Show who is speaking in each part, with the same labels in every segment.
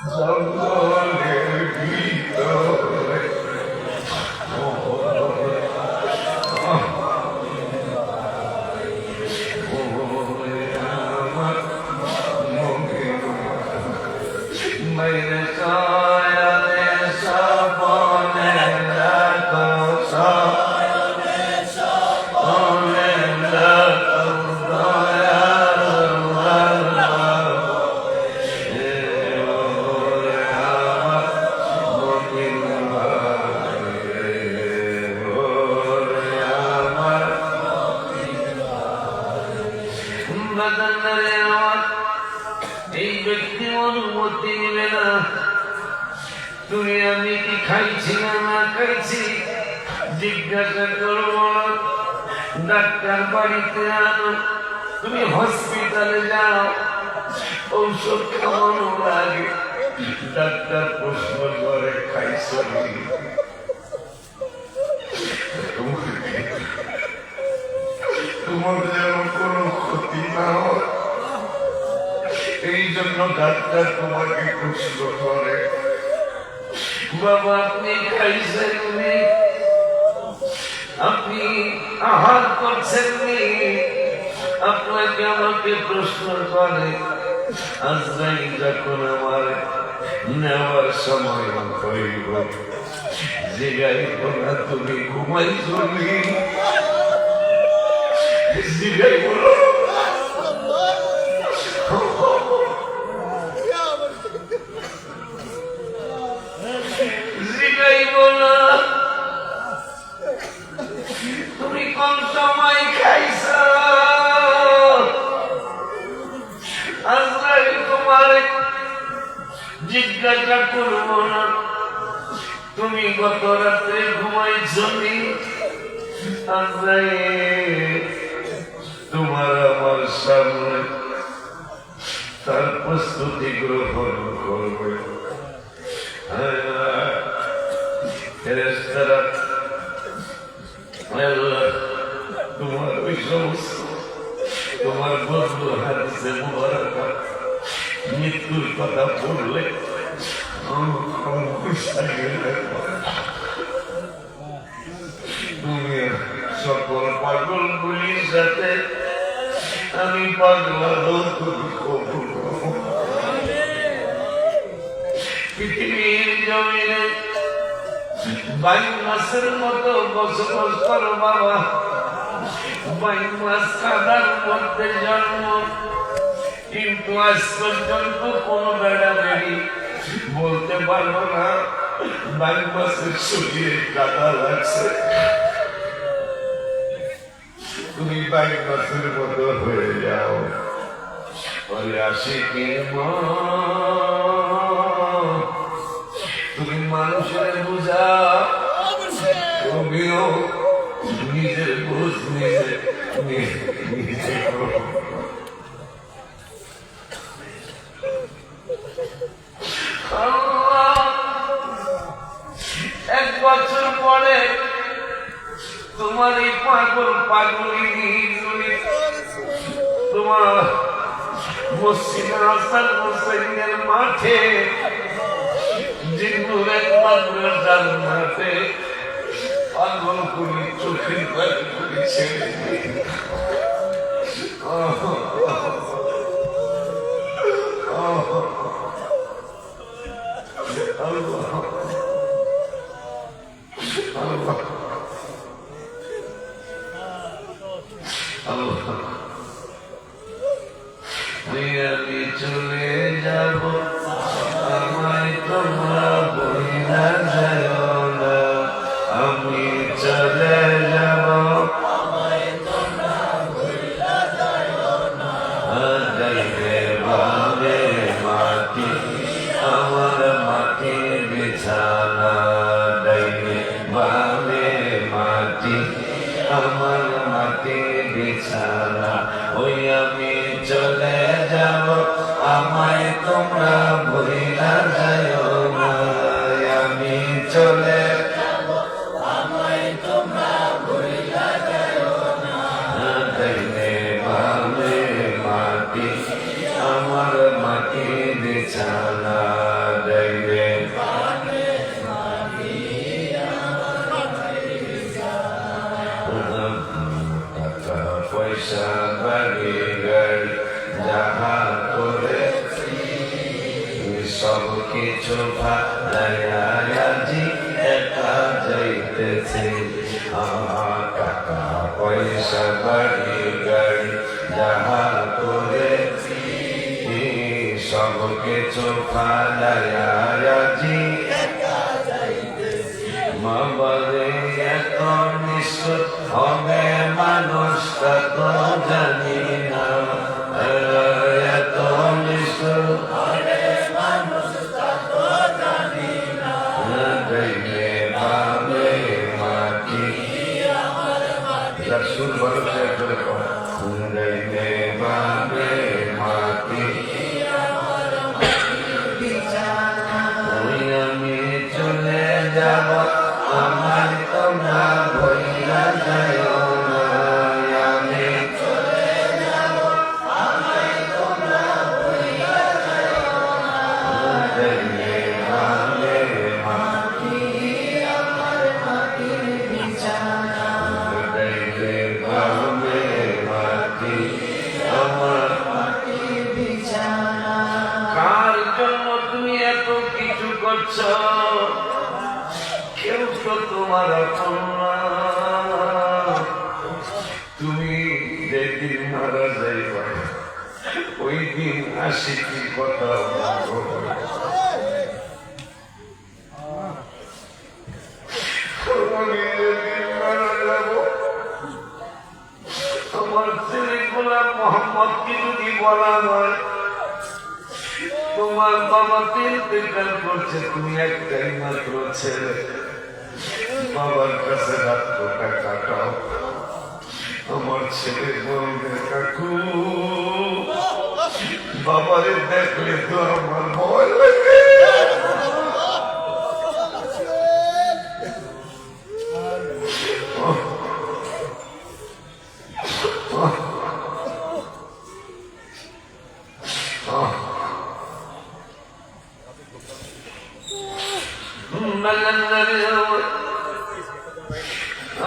Speaker 1: জঙ্গলের ভিতরে মেরে কায়ালে সপনে রাখো সপনে রাখো দয়ার আল্লাহ হে ওরে আমার মুমিন ভাই ওরে আমার বাদানের আমার এই ব্যক্তি অনুমতি নিবে না তুমি আমি কি খাইছি না খাইছি জিজ্ঞাসা করবো না ডাক্তার বাড়িতে আনো তুমি হসপিটালে যাও ঔষধ খাওয়ানো লাগে ডাক্তার প্রশ্ন করে খাইছ তোমার যেন কোনো ক্ষতি না হয় এই জন্য ডাক্তার তোমাকে প্রশ্ন করে বাবা আপনি খাইছেন আপনি আহার করছেন আপনাকে আমাকে প্রশ্ন করে আজরাইল যখন আমার নেওয়ার সময় হইব জিগাইব না তুমি ঘুমাইছ জিগাইব না তুমি কোন সময় খাইছ আজরাইল তোমার জিজ্ঞাসা করব না তুমি গত রাত্রে ঘুমাইছ আজরাইল তোমার আমার সামনে তার প্রস্তুতি গ্রহণ করবে ফেরেশতারা তোমার ওই সমস্ত তোমার বন্ধু হাদিসে মুবারাকা মৃত্যুর কথা বললে তুমি সকল পাগল গুলির সাথে আমি পাগলা তুমি কবুল পৃথিবীর জমিনে 22 মাসের মতো বসবাস করো বাবা 22 মাস কাদার মধ্যে জন্ম কিন্তু আজ পর্যন্ত কোন বেড়া বেড়ি বলতে পারবো না 22 মাসের শরীরে কাদা লাগছে তুমি 22 মাসের মতো হয়ে যাও বলে আশিকের তুমি মানুষের বোঝা তুমিও নিজের বুঝ নিজে এক বছর পরে তোমার এই পাগলি তোমার মসজিদ হাসান হোসেনের মাঠে জিন্নুরের জান্নাতে পাগল করি চোখের পানি করি ছেড়ে আমি চলে যাব আমায় তোমরা বইলা যায় না আমি চলে যাব আমায় তোমরা বইলা যায় না গাইবে বাবে মাটি আমার মাটি বিছানা গাইবে বাবে মাটি আমার মাটি বিছানা ওই আমি চলে যাব আমায় তোমরা ভুলিয়া যায় না আমি চলে যাব আমায় তোমরা ভুলিয়া যায় না গাইবে বাবে মাটি আমার মাটি বিছানা সব কিছু ভালায়াজি একা যাইতেছে আমার টাকা পয়সা বাড়ি গাড়ি যাহা করেছি সব কিছু ভালায়াজি মা বলে এত নিশ্চয় হবে মানুষটা তো জানি না এত নিশ্চয় হবে মানুষটা তো জানি না গাইলে বাবে মাটি আমার মাটি সুর ভালো করে গাইলে বাবে মাটি আমার মাটি আমি চলে যাব আমার তোমরা বইলা যায় না আমি চলে যাব আমার তোমরা বইলা যায় না গাইলে বাবে মাটি আমার মাটির বিছানা গাইলে বাবে মাটি আমার মাটির বিছানা কার জন্য তুমি এত কিছু করছো কেউ তো তোমার আপন না তুমি যেদিন মারা যাইবা ওই দিন আসি কি কথা আমি যেদিন মারা যাব আমার ছেলে গোলাম মোহাম্মদকে যদি বলা হয় তোমার বাবা ইন্তেকাল করছে তুমি একটাই মাত্র ছেলে বাবার কাছে রাত্রটা কাটাও আমার ছেলে বলবে কাকু বাবারে দেখলে তো আমার ভয় লাগে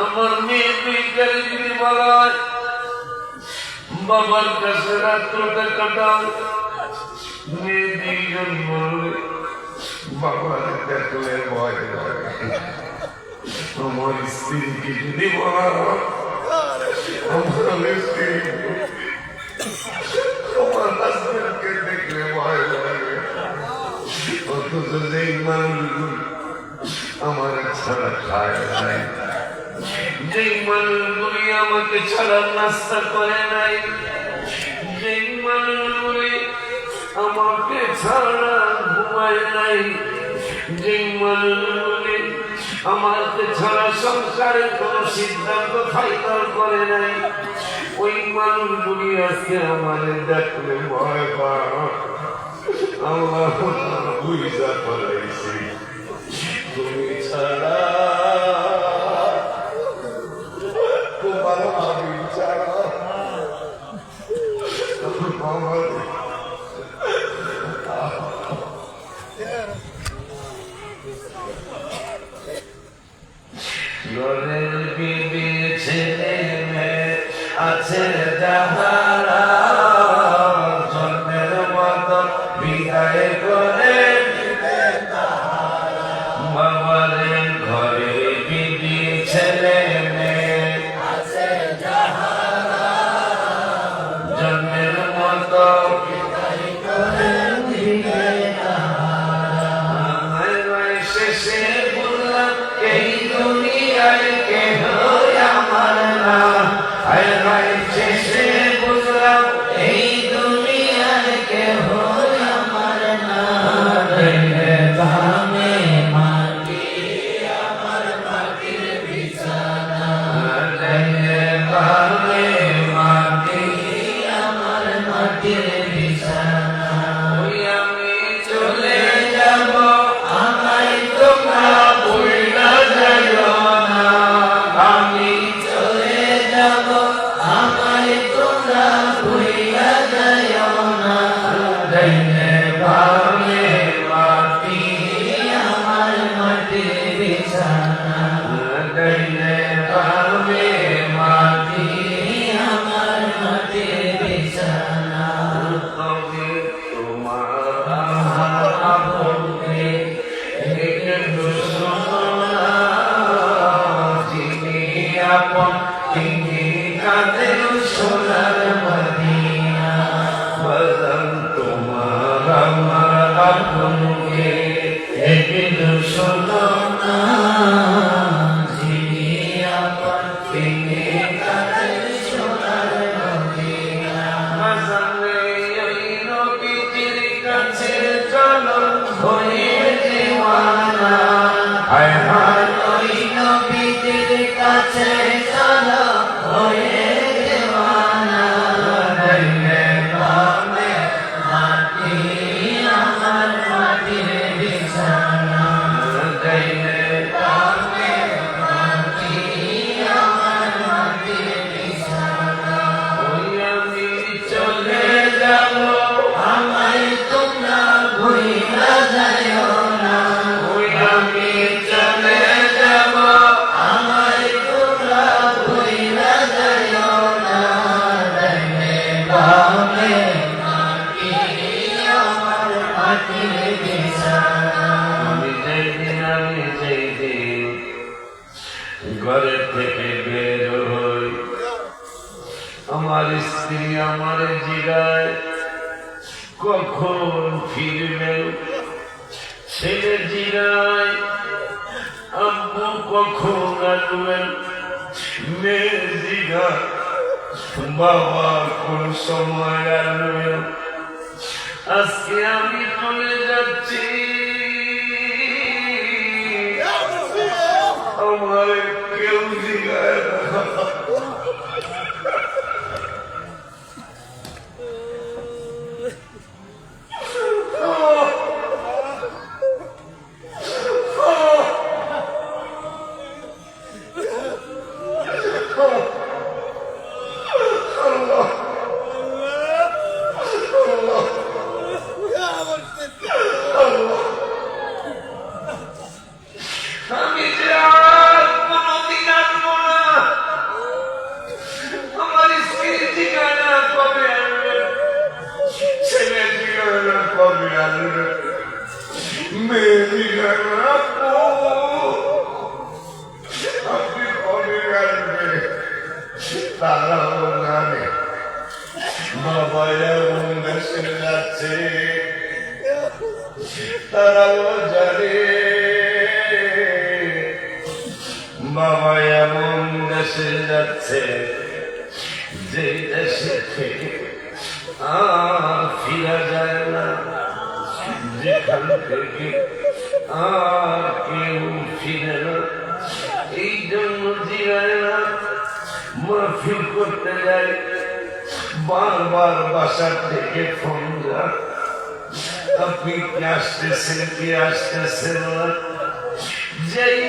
Speaker 1: আমার মেয়ে দুই গাড়ি বলায় বাবার কাছে রাত্রটা কাটাও মেয়ে দুইজন বলবে বাবার দেখলে ভয় লাগে আমার স্ত্রীকে যদি বলা আমার স্ত্রী আমার হাজবেন্ডকে দেখলে ভয় লাগে অথচ যেই মানুষগুলো আমার ছাড়া খায় নাই যেই মানুষগুলি আমাকে ছাড়া নাস্তা করে নাই যেই মানুষগুলি আমাকে ছাড়া ঘুমায় নাই যেই মানুষগুলি আমাকে ছাড়া সংসারের কোন সিদ্ধান্ত ফাইনাল করে নাই ওই মানুষগুলি আজকে আমাদের দেখলে ভয় পায় আল্লাহ বুঝা পড়াইছি তুমি ছাড়া তোমার আমি ছাড়া ঘরের বিবি ছেলে মেয়ে আছে যাহারা জন্মের মতো বিদায় করে বাবারে ঘরে বিবি ছেলে মেয়ে আছে যাহারা জন্মের মতো বিদায় করে দিবে শেষে বললাম এই দুনিয়ায় কেহ আমার না শেষে হয়ে দেওয়ানা হায় হায়
Speaker 2: ওই নবীজির কাছে চলো হয়ে দেওয়ানা
Speaker 1: যাইলে
Speaker 2: বামে মাটি আমার মাটির বিছানা
Speaker 1: যাইলে
Speaker 2: বামে মাটি আমার মাটির বিছানা
Speaker 1: ওই আমি চলে যাব
Speaker 2: আমায় তোমরা ভুইলা যাইও না
Speaker 1: ওই আমি চলে যাব
Speaker 2: আমায় তোমরা ভুইলা যাইও না ডাইনে বামে মাটি আমার মাটির বিছানা
Speaker 1: আমি যেদিন ঘরের থেকে বের হই আমার স্ত্রী আমার জিগায় কখন ফিরবে ছেলে জিগায় আব্বু কখন আসবেন মেয়ে জিগায় বাবা কোন সময় আসবেন আজকে আমি চলে যাচ্ছি আমার কেউ জিগায় না আমি যে আর কোনদিন আসবো না আমার স্ত্রী ঠিকানা কবে আসবে ছেলে ঠিকানা কবে আসবে মেয়ে ঠিকানা আপনি কবে আসবে তারাও জানে বাবা এমন দেশে যাচ্ছে তারাও জানে বাবা এমন দেশে যাচ্ছে যে দেশে থেকে আর ফিরা যায় না যেখান থেকে আর কেউ ফিরে না এই জন্য জিরায় না মাহফিল করতে যায় বারবার বাসার থেকে ফোন যায় আপনি কি আসতেছেন কি আসতেছেন না যেই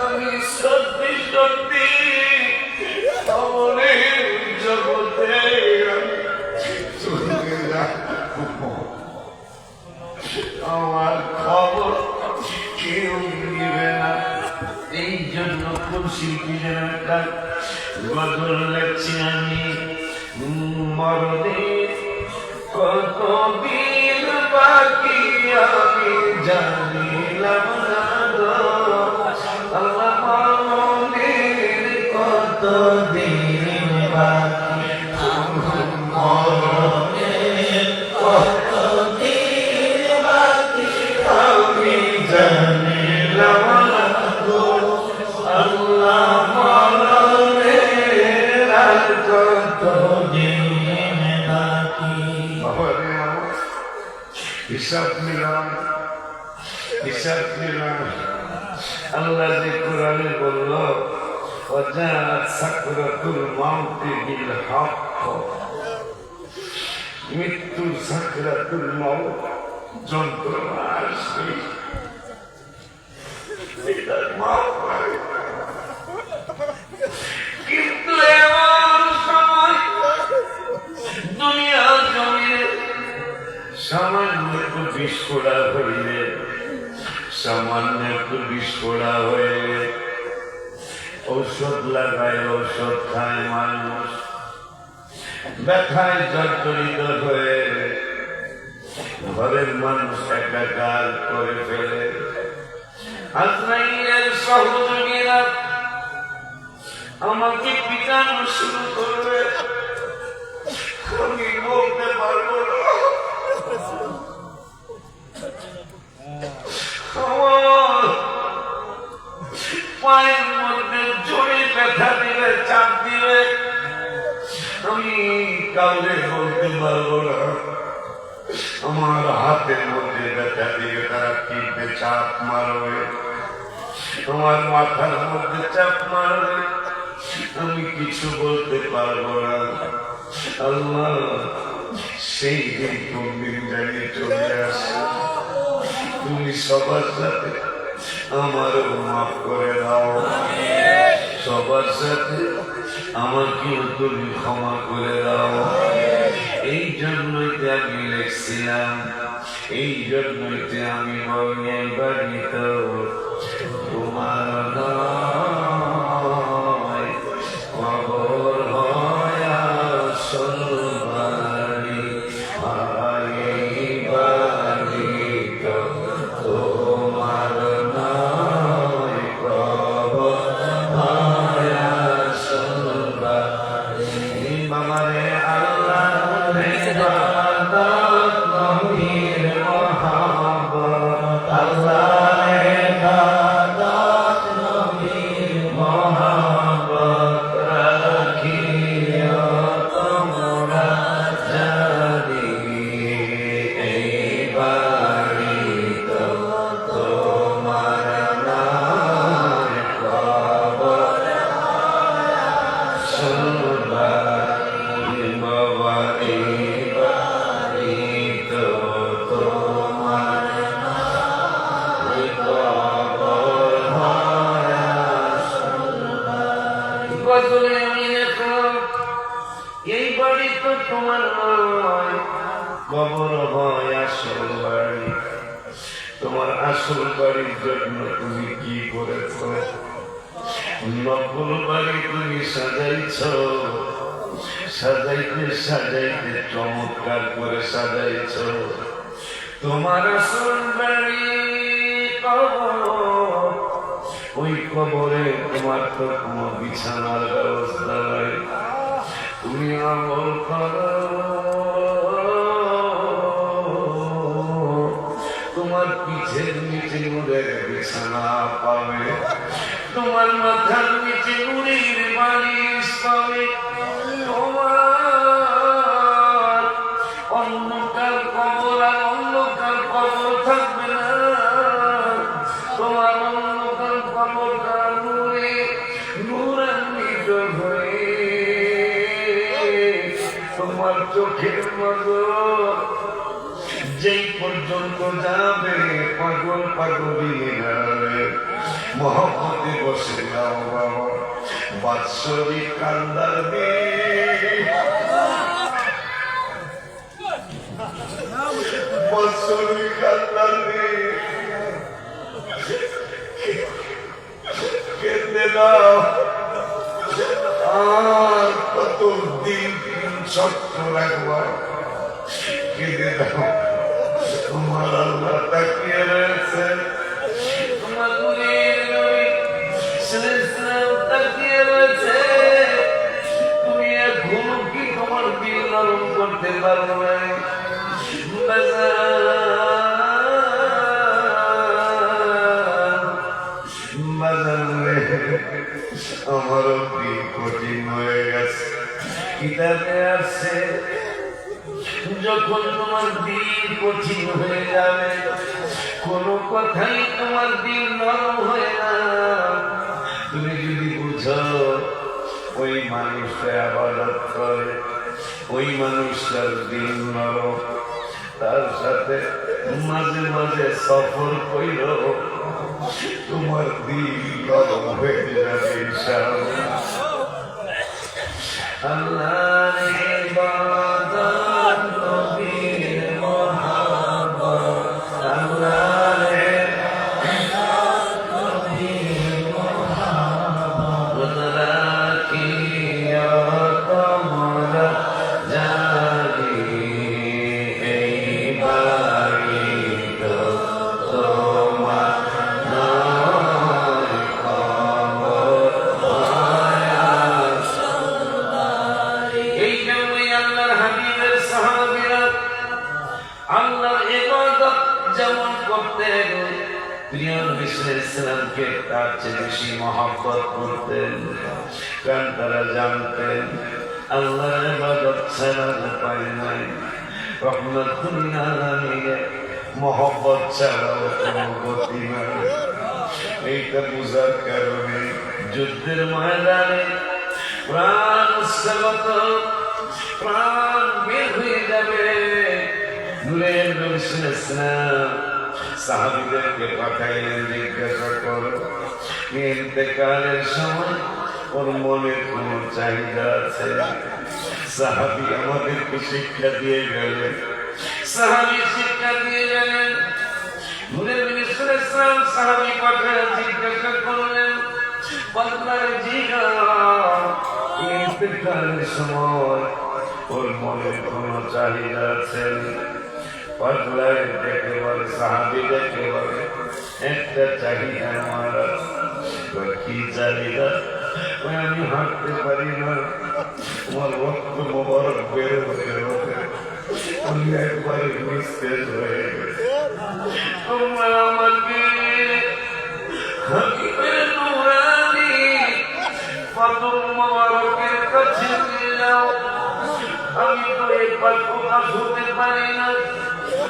Speaker 1: আমি সত্যি সত্যি অনেক জগতে চলে যাবো আমার খবর কেউ নিবে না এই জন্য কোন শিল্পী যেন একটা গজল লেখছি আমি মরদে কত দিন বাকি আমি জানিলাম না গো আল্লাহ মনের কত
Speaker 2: দিন বাকি মরণের কত দিন বাকি
Speaker 1: আমি জানিলাম না গো আল্লাহ মনের আর কত
Speaker 2: দিন বাকি
Speaker 1: হিসাব নিলাম আল্লাহ যে কোরআনে বলল وجاءت سكرة الموت بالحق মৃত্যুর সাকরাতুল মউত যন্ত্রণা আসবে এটার মাপ হয়। কিন্তু এমন সময় দুনিয়া জমিনে সামান্য একটু বিস্ফোরা হইলে সামান্য একটু বিস্ফোরা হয়ে ঔষধ লাগায় ঔষধ খায় মানুষ ব্যথায় জর্জরিত হয়ে ঘরের মানুষ একাকার করে ফেলে আজরাইলের সহযোগীরা আমাকে পিটানো শুরু করবে আমি বলতে পারবো না আমার পায়ের মধ্যে জোরে ব্যথা দিবে চাপ দিবে আমি কাউরে বলতে পারবো না। আমার হাতের মধ্যে ব্যথা দিয়ে তারা কিনতে চাপ মারবে, আমার মাথার মধ্যে চাপ মারবে, আমি কিছু বলতে পারবো না। আল্লাহ সেই দিন কোন দিন জানিয়ে চলে আসে, তুমি সবার সাথে আমারও মাফ করে দাও, সবার সাথে আমাকেও তুমি ক্ষমা করে দাও। এই জন্যই আমি লিখছিলাম, এই জন্যই আমি বলে বাড়িত তোমার নয়, খবর হয় আসল বাড়ি, এই বাড়িত তোমার নয়, খবর হয় আসল বাড়ি। বাবারে আল্লাহ ইবাদত নবীর মহব্বত, আল্লাহ ইবাদত নবীর মহব্বত রাখিও তোমরা জানি, এই বাড়িতে তোমার নয়, খবর শুনবানি বাবা, এই বাড়িতে তোমার নয়, খবর হয় শুনবানি। গজলে আমি লেখলাম, এই বাড়ি তো তোমার নয়, খবর হয় আসল বাড়ি। তোমার আসল বাড়ির জন্য তুমি কি করেছ? নকল বাড়ি তুমি সাজাইছ, সাজাইতে সাজাইতে চমৎকার করে সাজাইছ। তোমার আসল বাড়ি কবর, ওই কবরে তোমার তো কোনো বিছানার ব্যবস্থা নাই। তুমি আমল করো, তোমার পিছের নিচে নূরের বিছানা পাবে, তোমার মাথার নিচে নূরের বালিশ পাবে। তোমার অন্ধকার কবর আর অন্ধকার কবর থাকবে না, তোমার অন্ধকার কবরটা নূরে নূরান্বিত হয়ে তোমার চোখের মতো যেই পর্যন্ত যাবে পাগল পাগলি যাবে। মহব্বতে বসে যাও বাবা, বাৎসরিক কান্দার বাৎসরিক কান্দার কেঁদে দাও। আর কত দিন ছোট্ট রাখবা, কেঁদে দাও। তোমার আল্লাহ তাকিয়ে রয়েছে, তোমার নূরের নবী সাল্লাল্লাহু তাকিয়ে রয়েছে। তুমি এখনো কি তোমার দিল নরম করতে পারো না? আমারও দিল কঠিন হয়ে গেছে। কিতাবে আছে, যখন তোমার দিল কঠিন হয়ে যাবে, কোনো কথাই তোমার দিল নরম হয় না। তুমি যদি বুঝো ওই মানুষটা ইবাদত করে, ওই মানুষটার দিল নরম, তার সাথে মাঝে মাঝে সফর কইর, তোমার দিল নরম হয়ে যাবে ইনশাআল্লাহ। আল্লাহর ইবাদত নবীর মহব্বত, আল্লাহর ইবাদত নবীর মহব্বত রাখিও তোমরা জানি, এই বাড়িতে তোমার নয়, খবর হয় আসল বাড়ি। এই জন্যই আল্লাহর হাবিবের সাহাবীরা আল্লাহর ইবাদত যেমন করতেন, প্রিয় নবী সাল্লাল্লাহু আলাইহি ওয়াসাল্লামকে তার চেয়ে বেশি মহব্বত করতেন। কারণ তারা জানতেন আল্লাহর ইবাদত ছাড়া উপায় নাই। রহমাতুল আলামিনে মহব্বত ছাড়াও কোনো গতি নাই। এইটা বুঝার কারণে যুদ্ধের ময়দানে প্রাণ উৎসগত, প্রাণ বের হয়ে যাবে। নূরের নবী সাল্লাল্লাহু সাহাবীদেরকে পাঠাইলেন, জিজ্ঞাসা করো ইন্তেকালের সময় ওর মনে কোনো চাহিদা আছে? সাহাবী আমাদেরকে শিক্ষা দিয়ে গেলেন, সাহাবী শিক্ষা দিয়ে গেলেন। নূরের নবী সাল্লাল্লাহু সাহাবী পাঠায় জিজ্ঞাসা করলেন, পাগলার জিগাও ইন্তেকালের সময় ওর মনে কোনো চাহিদা আছে? পাগলার দেখে বলে, সাহাবী দেখে বলে, একটা চাহিদা আমার আছে। কি চাহিদা? আমি হাঁটতে পারি না, আমার রক্ত মোবারক বের হতে হতে আমি একবারে নিস্তেজ হয়ে গেছি। তোমরা আমাকে হাকিমের নূরানি ফাতুল মোবারকের কাছে নিয়ে যাও। আমি তো একবার প্রকাশ হতে পারি না,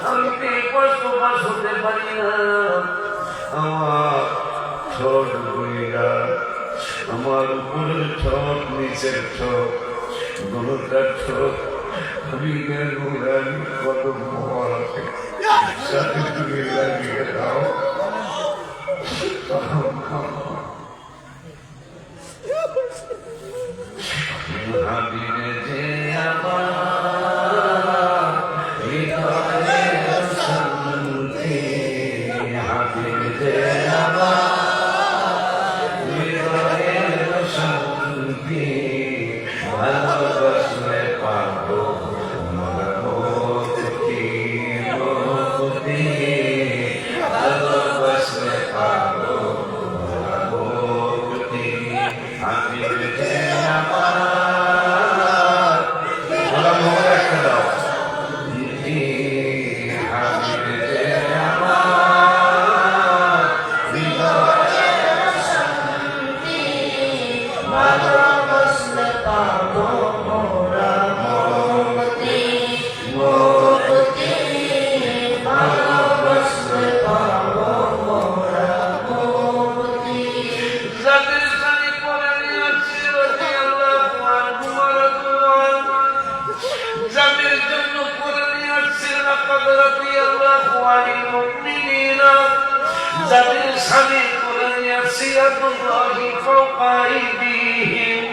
Speaker 1: আমি তো একবার প্রকাশ হতে পারি না। আমার ঠোঁট গুলিরা, আমার উপরের ঠোঁট, নিচের ঠোঁট, দুটা ঠোঁট হাবিবের নূরানি কত মোবারকের সাথে তুমি লাগিয়ে দাও। হাবিবে যে আমার হৃদয়ের শান্তি, হাবিবে যে আমার হৃদয়ের শান্তি, ভালোবাসলে পাবো মুক্তি, মুক্তি, ভালোবাসলে পাবো মুক্তি। হাবিবে যে আমার যাদের স্বামী কোরআন সিরাতুল্লাহি ফাওকা আইদিহিম,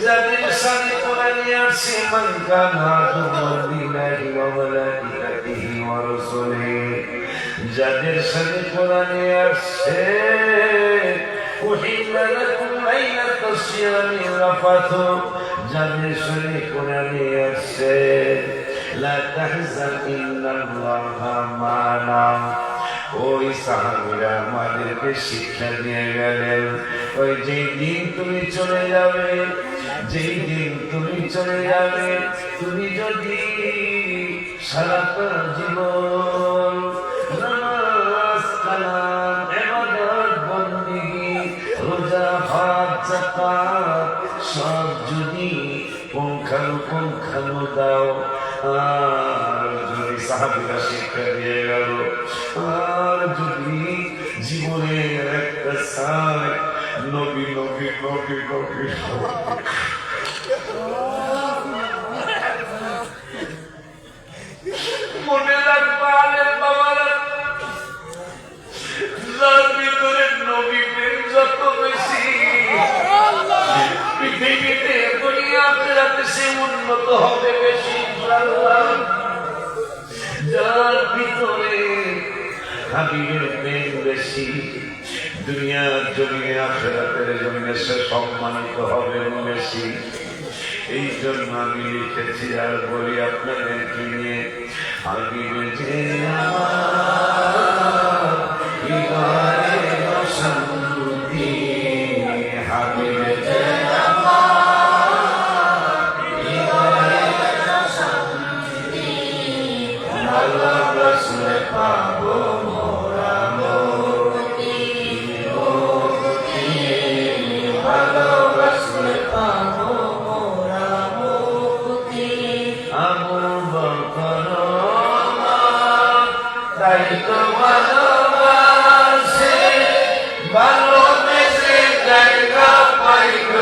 Speaker 1: যাদের স্বামী কোরআন আছে মান কানা আদুওয়ান লিল্লাহি ওয়া মালাইকাতিহি ওয়া রাসূলিহি, যাদের স্বামী কোরআন আছে উহিল্লা লাকুম লাইলাতাস সিয়ামি রাফাতু, যাদের স্বামী কোরআন আছে লা তাহজান ইন্নাল্লাহা মা'ানা। ওই সাহাবীরা আমাদেরকে শিক্ষা দিয়ে গেলেন, ওই যেই দিন তুমি চলে যাবে, যেই দিন তুমি চলে যাবে, তুমি যদি সারাটা জীবন নামাজ, কালাম, ইবাদত, বন্দেগী, রোজা, হজ, যাকাত সব যদি পুঙ্খানুপুঙ্খানু দাও, আর যদি সাহাবীরা শিক্ষা দিয়ে গেল, আর যদি জীবনের একটা সাই নবী নবী নবী নবী মনে রাখবা আলেম বাবারা, যার ভিতরে নবী প্রেম যত বেশি পৃথিবীতে দুনিয়া আখিরাতে সে উন্নত হবে বেশি। যার ভিতরে হাবিবের প্রেম বেশি, দুনিয়ার জমিনে আখিরাতের জমিনে সে সম্মানিত হবে বেশি। এই জন্য আমি লিখেছি আর বলি আপনাদেরকে নিয়ে, হাবিবে যে আমার হৃদয়ের শান্তি, হাবিবে যে ভালোবাসলে পাবো মোরা মুক্তি, মুক্তি, ভালোবাসলে পাবো মোরা মুক্তি। করো তাই তো ভালোবাসে ভালোবেসে জায়গা পাইল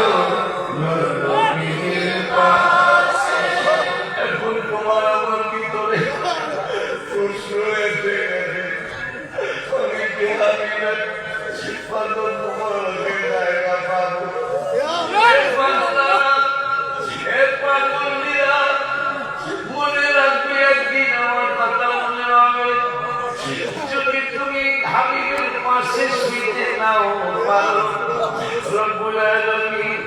Speaker 1: নবীর পাশে। এখন তোমার আমার ভিতরে প্রশ্ন এসে গেছে, আমি কি আমি না পাগল তোমাকে জায়গা পাবো? মনে রাখবে একদিন আমার কথা মনে হবে, যদি তুমি হাবিবের পাশে শুইতে নাও পারো, রব্বুল আলামিন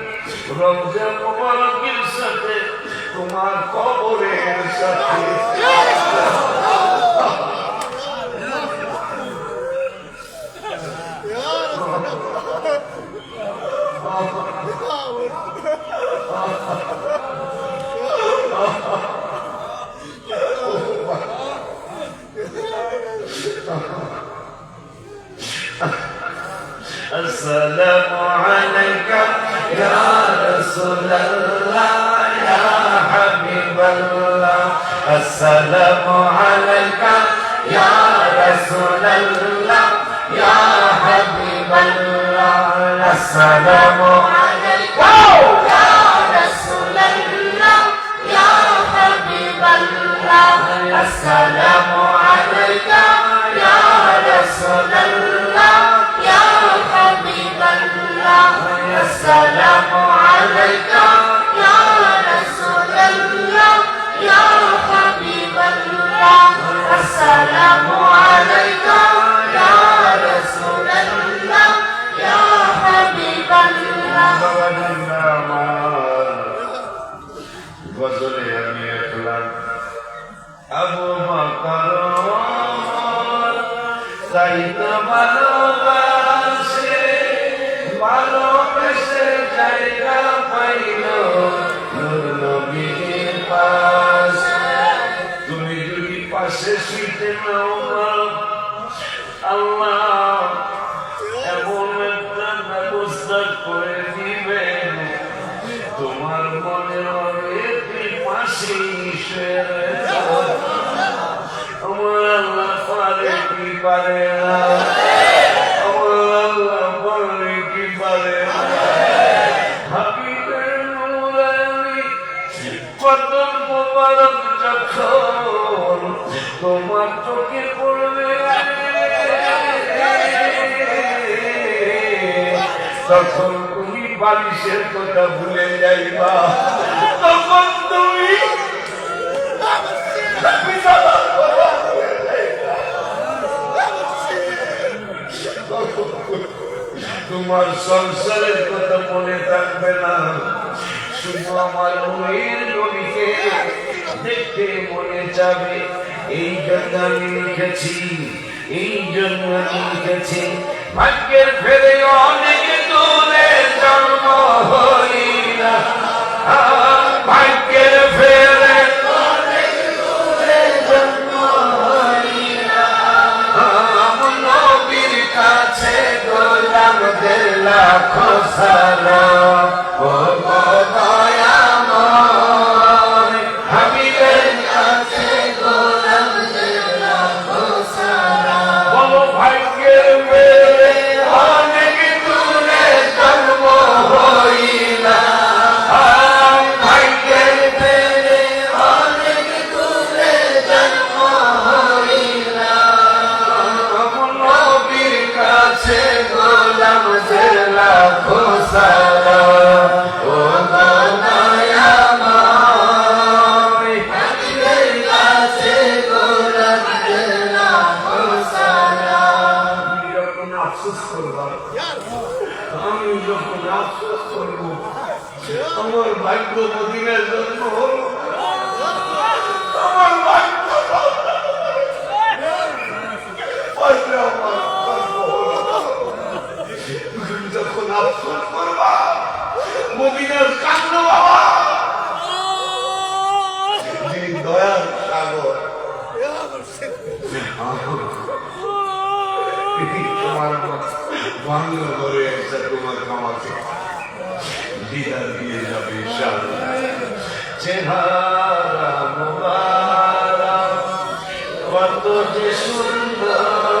Speaker 1: রওজা মুবারকের সাথে তোমার কবরের সাথে السلام عليك يا رسول الله يا حبيب الله السلام عليك يا رسول الله يا حبيب الله السلام عليك يا رسول الله يا حبيب الله السلام عليك يا رسول الله يا حبيب الله السلام عليك يا رسول الله يا حبيب الله السلام عليك يا رسول الله يا حبيب الله গজলে আমি একলা আবু বকর তাই তো ভালোবাসে ভালোবেসে জায়গা পাইল নবীর পাশে। তুমি যদি পাশে শুইতে নাও না, আল্লাহ এমন একটা ব্যবস্থা করে দিবেন তোমার মনে হবে তুই পাশে শুয়ে রয়েছো। আমার আল্লাহ পারে কি পারে না, আমার আল্লাহ পারে কি পারে না। হাবিবের নূরানি কদম মোবারক যখন তোমার চোখে পড়বে তখন তুমি বালিশের কথা ভুলে যাইবা, তখন তুমি তোমার সংসারের কথা মনে থাকবে না, শুধু আমার নূরের নবীকে দেখতে মনে যাবে। এই জন্য আমি লিখেছি, এই জন্য আমি লিখেছি, ভাগ্যের ফেরে অনেক দূরে জন্ম হইলা, ভাগ্যের ফেরে অনেক দূরে জন্ম হইলা, নবীর কাছে গোলাম দিলা খোসালাম ও দয়াময়, হাবিবের কাছে গোলাম দিলা খোসালাম। বলো ভাগ্যের ফেরে অনেক দূরে জন্ম হইলা, ভাগ্যের ফেরে অনেক দূরে জন্ম হইলা, নবীর কাছে গোলাম দিলা খোসালাম ও দয়াময়, হাবিবের কাছে গোলাম দিলা খোসালাম। আমি যখন আফসোস করবা, আমি যখন আফসোস করব আমার ভাগ্য মদিনার জন্ম হলো, আমার ভাগ্য আমার ভাগ্য হলো। তুমি যখন আফসোস করবা মদিনার কান্দ বাবা, যিনি দয়ার সাগর, তোমার ভাঙ্গ করে একটা তোমার কামাকে দিদার দিয়ে যাবে ইনশাআল্লাহ। চেহারা মুবারক যে সুন্দর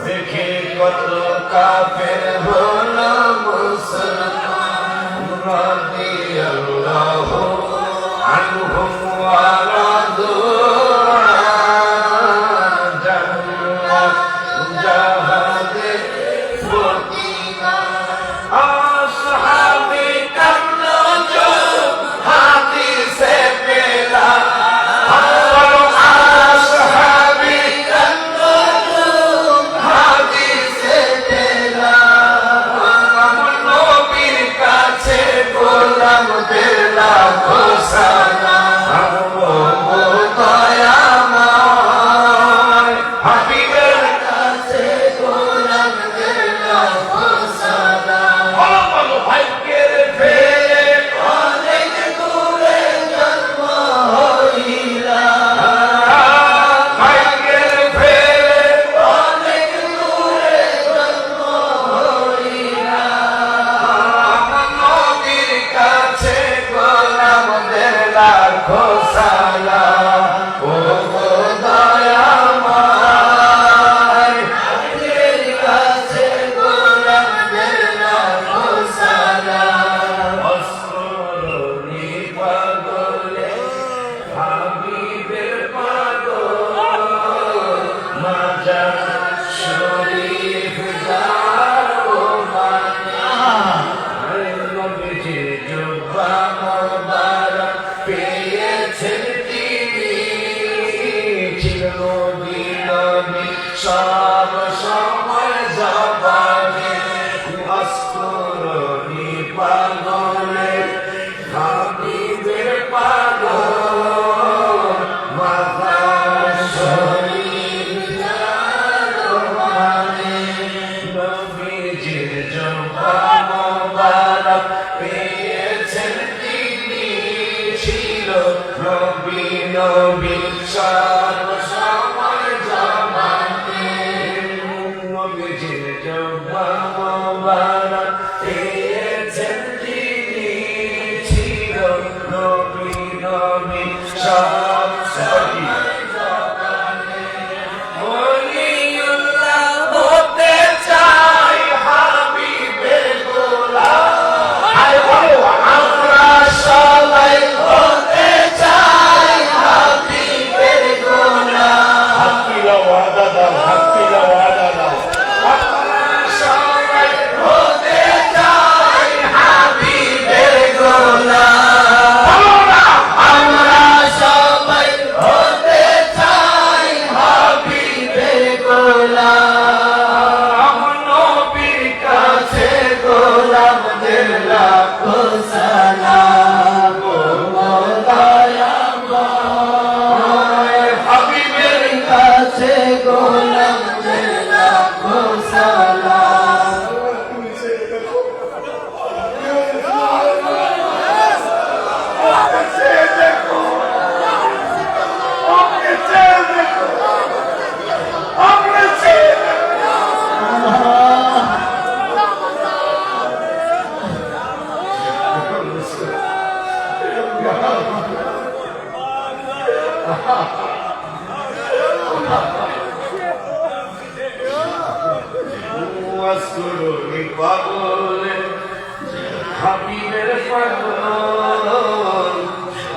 Speaker 1: দেখে কত কাফের হলো মুসলমান রাদিয়াল্লাহু আনহুম ওয়া রাদু জান্নাত জাহাদে ফতিমা আসহাবে কান্নজুম হাদিসে পেলা আসহাবে কান্নজুম হাদিসে পেলা নবীর কাছে গোলাম দেলা ঘোষণা দয়াময় হাবিবের কাছে গোলাম দেলা ঘোষণা ভাগ্যের ফেরে অনেক দূরে জন্ম হইলা ভাগ্যের ফেরে অনেক দূরে জন্ম হইলা নবীর কাছে গোলাম দেলা ঘোষণা ও দয়াময় হাবিবের কাছে গোলাম দেলা ঘোষণা অস্করণী পাগলে হাবিবের পাগল মাজার শরীফ যাও মানে নবীজির জুব্বা মোবারক পেয়েছেন তিনি ছিল নবী নবী সব সময় জবানে অস্করণী পাগলে হাবিবের পাগল মাজার শরীফ যাও মানে নবীজির জুব্বা মোবারক পেয়েছেন তিনি ছিল নবী নবী সব সময় জবানে নবীজির জুব্বা মোবারক পেয়েছেন তিনি ছিল নবী নবী সব সময় জবানে ওলিউল্লাহ হতে চাই হাবিবের গোলাম আয় বলো আমরা সবাই হতে চাই হাবিবের গোলাম হাকিলা ওয়াদা দাও হাকিলা ওয়াদা দাও আমরা সবাই হতে চাই হাবিবের গোলাম আমরা সবাই হতে চাই হাবিবের গোলাম নবীর কাছে গোলাম দেলা ঘোষণা ও দয়াময় হাবিবের কাছে গোলাম দেলা ঘোষণা ওয়াসকুরুনি পাগলে হাবিবের পাগল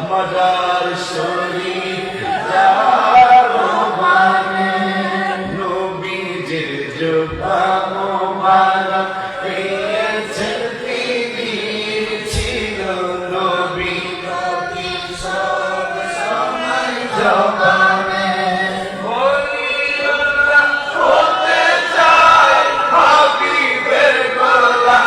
Speaker 1: মাজার শরীফ যাও মানে নবীজির জুব্বা মোবারক পেয়েছেন তিনি ছিল নবী নবী সব সময় জবানে ওলিউল্লাহ হতে চাই হাবিবের গোলাম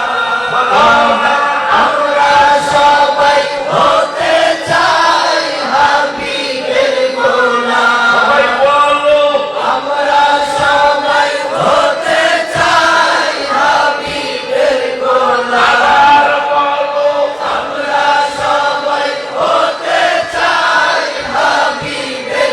Speaker 1: আমরা সবাই হতে চাই হাবিবের গোলাম সবাই বলো আমরা সবাই হতে চাই হাবিবের গোলাম আবার বলো আমরা সবাই হতে চাই হাবিবের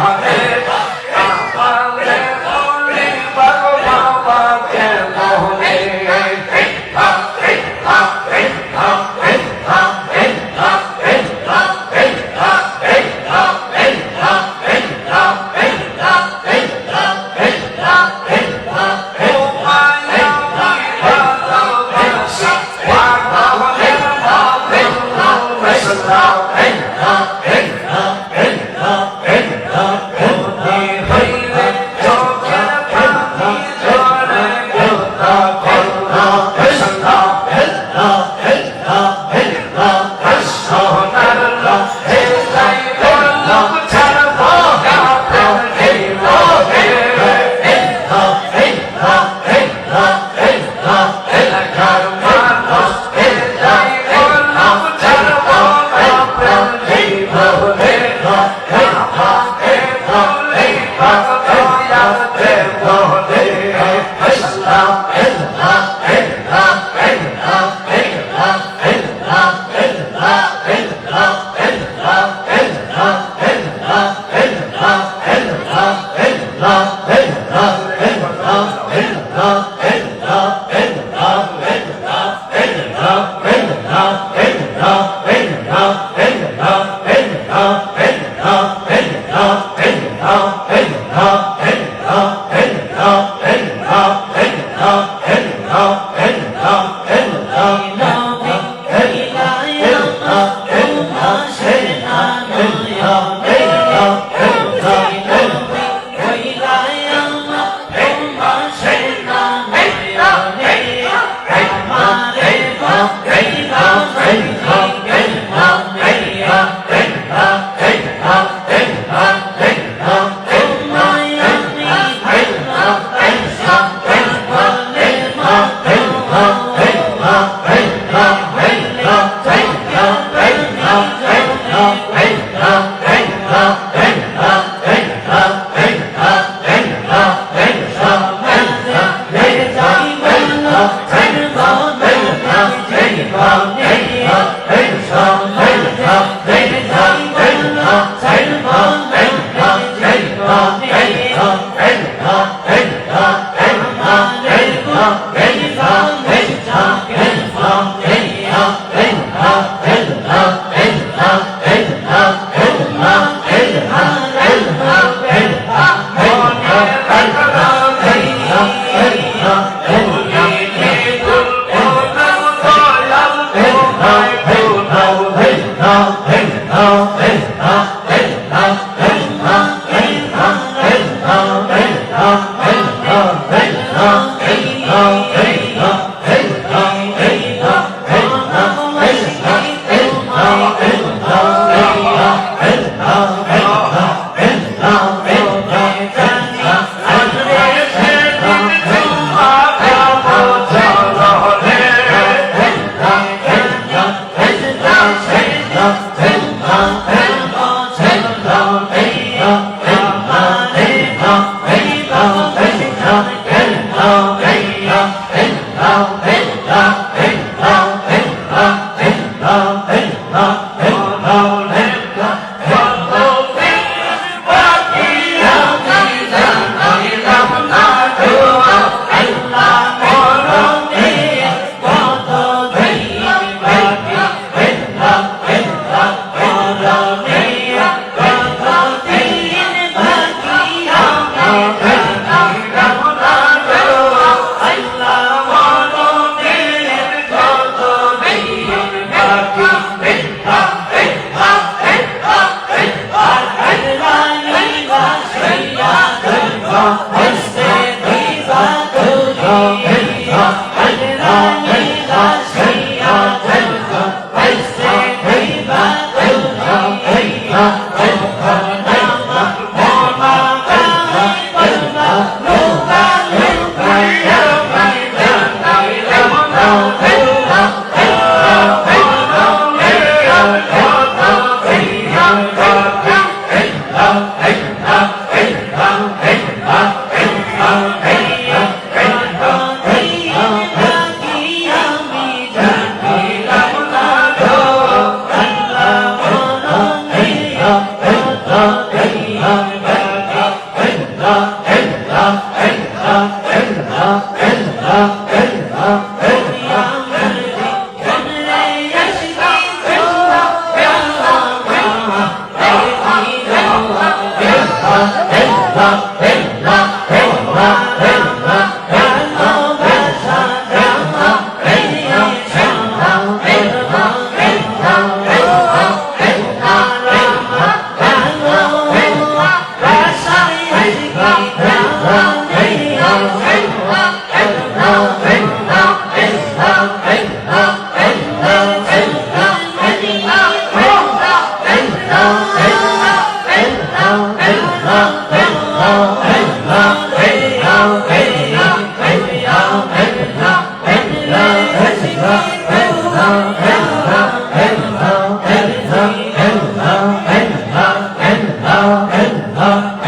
Speaker 2: Allah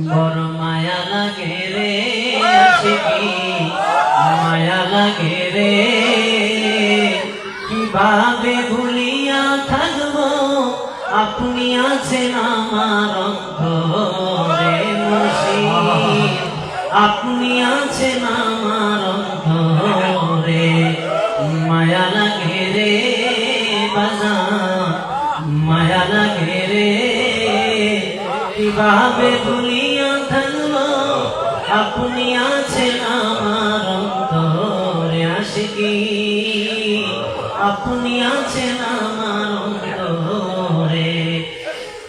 Speaker 2: বড় মায়া লাগে রে আশিকি মায়া লাগে রে কিভাবে ভুলিয়া থাকবো আপনি আছেন আমার অন্তরে মুর্শিদ আপনি আছেন আমার অন্তরে মায়া লাগে রে বাজান মায়া লাগে রে কিভাবে ভুলিয়া থাকবো আপনি আছেন আমার অন্তরে আশিকি আপনি আছেন আমার অন্তরে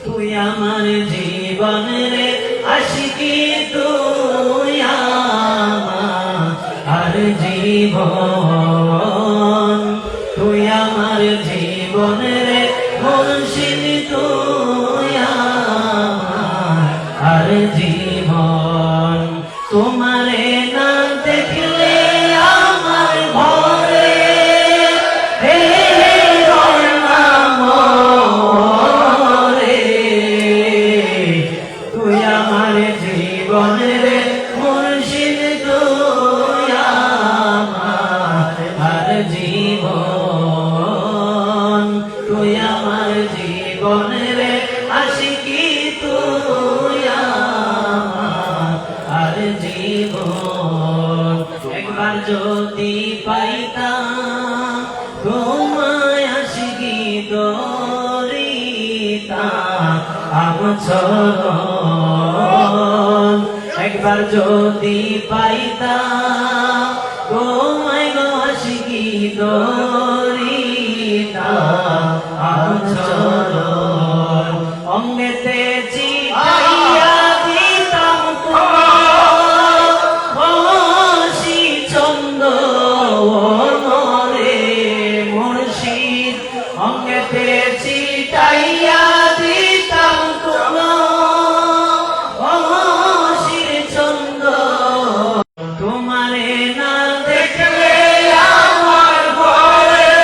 Speaker 2: তুই আমার জীবন রে আশিকি তুই আমার জীবন তুই আমার জীবন রে মুর্শিদ তুই আর জীবন তোমারে না দেখলে আমার ঘরে হে মরে তুই আমার জীবন রে মুর্শিদ তুই আমার জীবন তুই আমার জীবন রে আশিকি তুই আর জীবন একবার যদি পাইতাম তোমায় আশিকি দরিতাম আমচরণ একবার যদি পাইতাম তোমায় গো আশিকি দরিতাম আমচরণ অঙ্গেতে চিটাইয়া দিতাম তোমার চন্দ্র নরে মুর্শিদ অঙ্গেতে চিটাইয়া দিতাম কোন অশির চন্দ তোমারে না দেখলে আমার ঘরে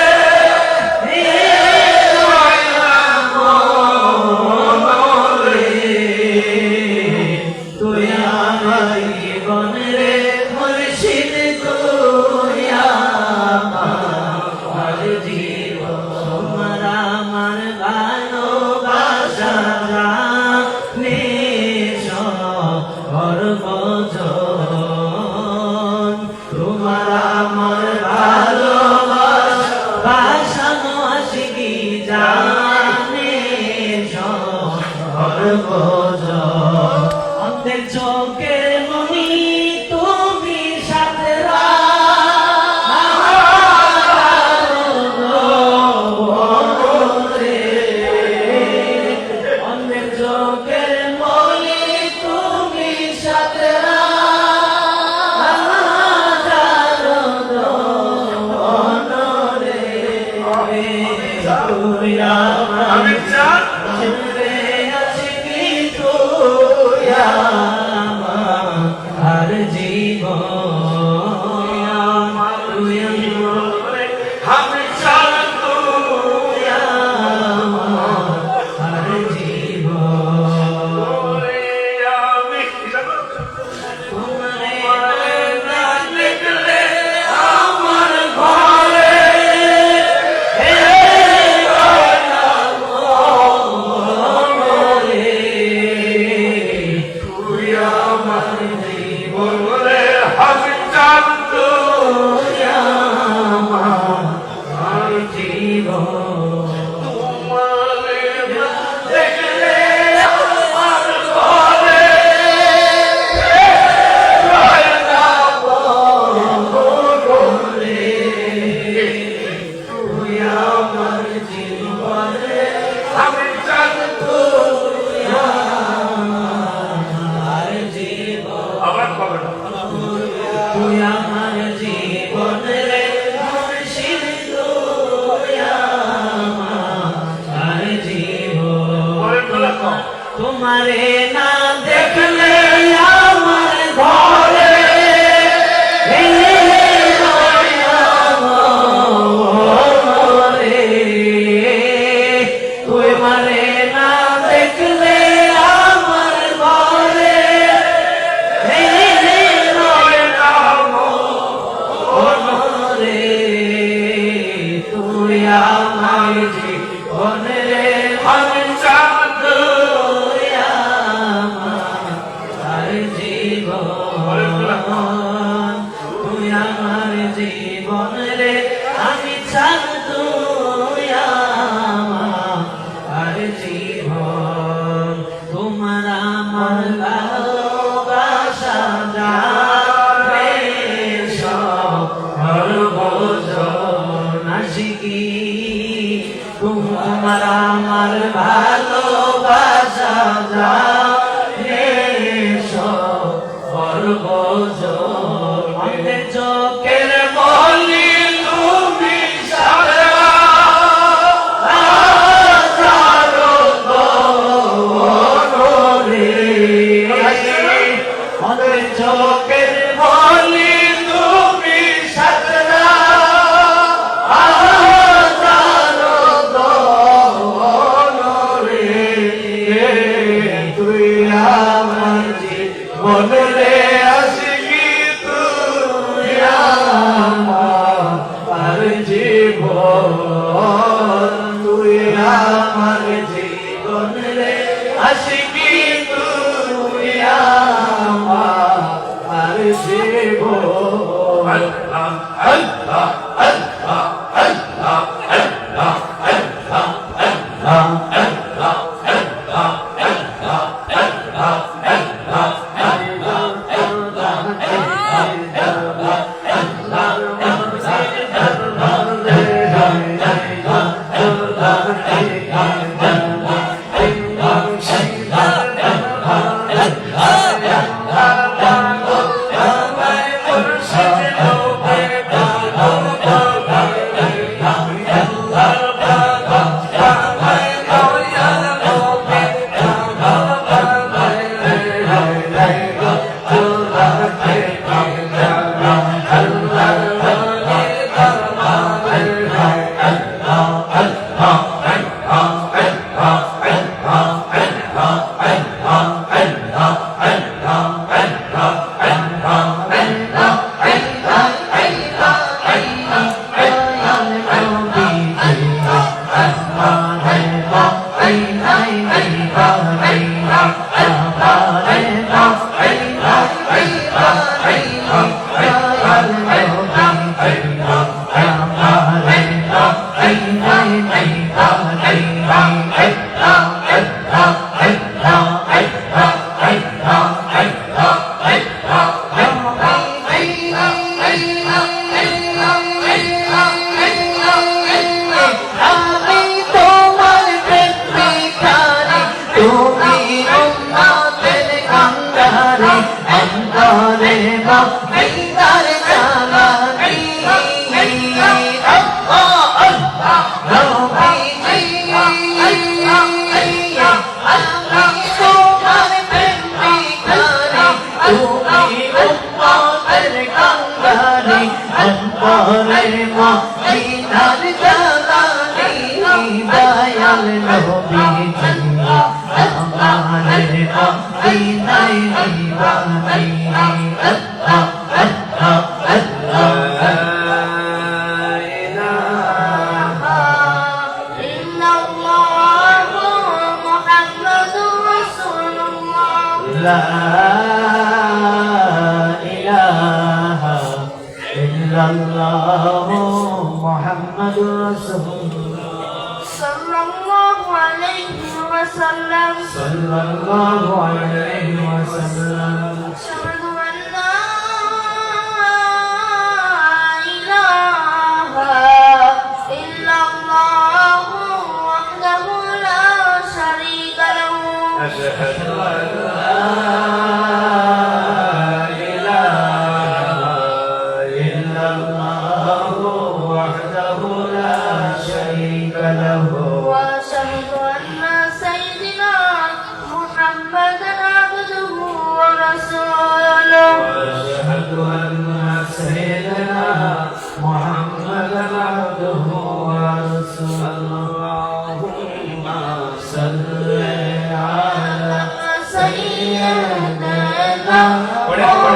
Speaker 2: তুই আমার জীবন রে মুর্শিদ তুই আমার জীবন তোমার আমার ভালোবাসা জানে সর্বজন তোমার আমার ভালোবাসা বাসানো আশিকি জানে সর্বজন অন্ধের চোখের মনি তুমি সাথে অন্ধের চোখের মনি তুমি সাথে
Speaker 1: আমি চান
Speaker 2: আর জীবন
Speaker 1: আমি চান
Speaker 2: আর জীবন
Speaker 1: আমি
Speaker 2: তোমারে
Speaker 1: না দেখলে আমার ঘরে তুই আমার জীবন রে আমি চান
Speaker 2: আর জীবন
Speaker 1: তোমারে না দেখলে আমার ঘরে
Speaker 2: তুই আমার জীবনে
Speaker 1: আমি চান
Speaker 2: আর জীবন
Speaker 1: আবার কবে না
Speaker 2: তুই আমার জীবন রে মুর্শিদ তুই আমার জীবন তোমারে না দেখলে আমার ঘরে তুই মারে না দেখলে আমার ঘরে তুই আমার জীবন রে
Speaker 1: আমি চান
Speaker 2: তুই আমার জীবন তুই আমার জীবন রে আমি চান তুই আমার জীবন তোমার আমার ভালোবাসা জানে সর্বজন আশিকি তোমার আমার ভালোবাসা জানে সর্বজন অন্ধের চোখের মনি তুমি সারা অন্ধের চোখের মনি তুমি সারা তুই আমার জীবন রে আসিকি তুই আমার জীবন তুই আমার জীবন রে আসিকি তুই আমার জীবন
Speaker 1: আল্লাহ আল্লাহ আল্লাহ আল্লাহ আল্লাহ
Speaker 2: মদিনার জালালি দয়াল নবীজি আমার মদিনায় নিবানি আল্লাহ আল্লাহ আল্লাহ لا إله إلا الله محمد رسول الله
Speaker 3: صلى الله عليه وسلم
Speaker 2: صلى الله عليه وسلم
Speaker 3: أشهد أن لا إله إلا الله وحده لا شريك له
Speaker 1: أشهد أن
Speaker 2: لا إله إلا الله وحده لا شريك له
Speaker 3: وأشهد أن سيدنا محمدا عبده ورسوله
Speaker 2: وأشهد أن سيدنا محمدا عبده ورسوله اللهم صل على سيدنا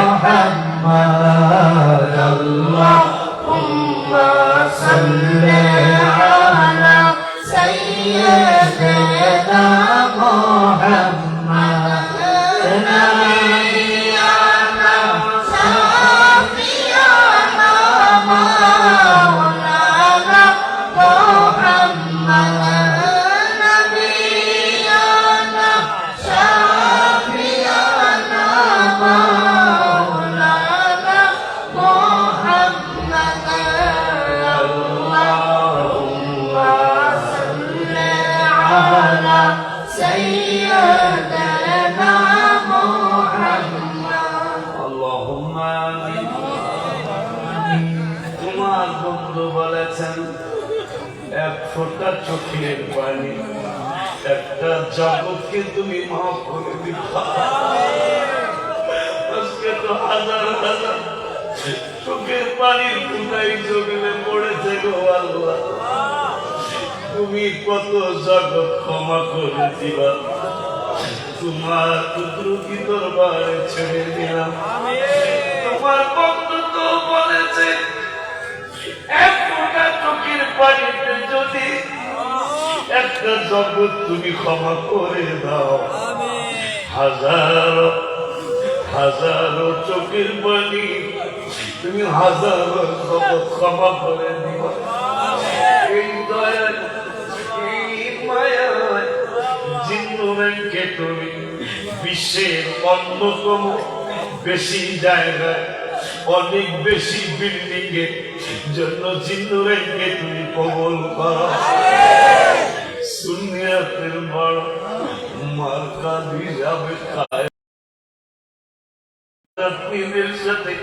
Speaker 2: محمد اللهم صل على سيدنا محمد نبينا شفيعنا مولانا محمد نبينا شفيعنا مولانا محمد اللهم صل على سيدنا محمد
Speaker 1: اللهم آمين তোমার বন্ধু বলেছেন এক ফোঁটা চোখের পানি একটা জগৎকে তুমি মাফ করে দিবা আজকে তো হাজার হাজার চোখের পানির ফুটাই জমিনে পড়েছে গো আল্লাহ তুমি কত জগৎ ক্ষমা করে দিবা তোমার কুদরতি দরবারে ছেড়ে দিলাম তোমার বন্ধু তো বলেছে এক ফোঁটা চোখের পানিতে যদি একটা জগৎ তুমি ক্ষমা করে দাও হাজারো হাজারো চোখের পানি তুমি হাজারো জগৎ ক্ষমা করে দিবা এই দয়া এই মায়া জিন্নুরকে তুমি বিশ্বের অন্যতম বেশি জায়গায় অনেক বেশি বিল্ডিং এর জন্য জিন্নুরকে তুমি কবল করো সুন্নিয়াতের বড় মার্কা দিয়ে যাবে আপনাদের সাথে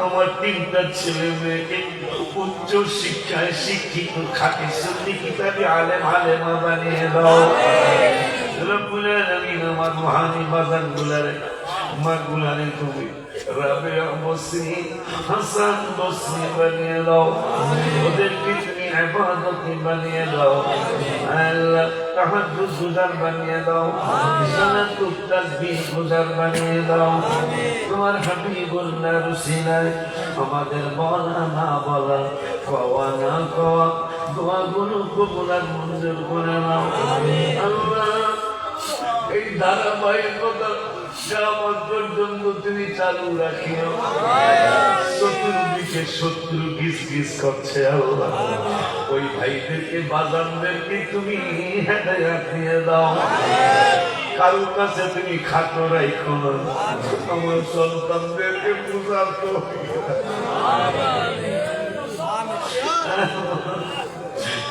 Speaker 1: আমার তিনটা ছেলে মেয়েকে উচ্চ শিক্ষায় শিক্ষিত খাঁটি সুন্নি কিতাবে আলেম আলেমা বানিয়ে দাও রব্বুল আলামিন আমার মহানি বাজান গুলারে মা গুলারে তুমি রাবিয়া বসরি হাসান বসরি বানিয়ে দাও ওদেরকে তুমি ইবাদতি বানিয়ে দাও আল্লাহ তাহাজ্জুদ গুজার বানিয়ে দাও সালাতুত তাসবিহ গুজার বানিয়ে দাও তোমার হাবিবুল্লাহ রসিলায় আমাদের বলা না বলা খাওয়া না খাওয়া দোয়াগুলো কবুল আর মঞ্জুর করে নাও আল্লাহ এই ধারাবাহিকতা কিয়ামত পর্যন্ত তুমি চালু রাখিও চতুর্দিকে শত্রু গিজ গিজ করছে আল্লাহ ওই ভাইদেরকে বাজানদেরকে তুমি হেদায়াত দিয়ে দাও কারোর কাছে তুমি খাটো রাখো না আমার সন্তানদেরকে পূজার তো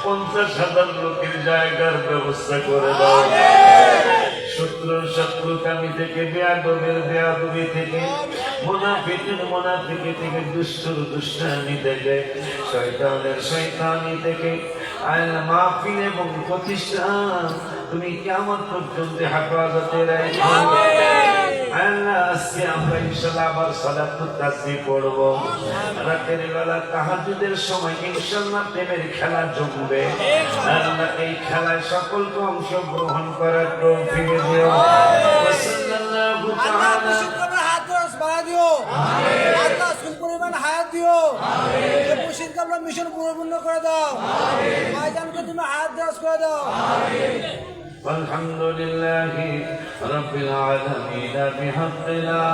Speaker 1: 50,000 লোকের জায়গার ব্যবস্থা করে দাও শত্রুর শত্রুতামি থেকে বেয়াদবের বেয়াদবি থেকে মুনাফিকের মুনাফিকি থেকে দুষ্টর দুষ্টামি থেকে শয়তানের শয়তানি থেকে আল্লাহ মাহফিল এবং প্রতিষ্ঠান তুমি কিয়ামত পর্যন্ত হেফাজতে রাখো আল্লাহ আজকে আমরা ইনশাআল্লাহ আবার সালাতুত তাসবিহ পড়বো। রাতের বেলা তাহাজ্জুদের সময় ইনশাআল্লাহ প্রেমের খেলা জমবে। আল্লাহ এই খেলায় সকলকে অংশগ্রহণ করার তৌফিক দিও। সাল্লাল্লাহু তাআলা
Speaker 4: হাত দরজ বাড়া দিও, আল্লাহ সুল পরিমাণ হায়াত দিও, এই মুশরিক আমরা মিশন পূর্ণ করে দাও, ভাইজানকে তুমি হায়াত দরজ করে দাও।
Speaker 1: والحمد لله رب العالمين بحق لا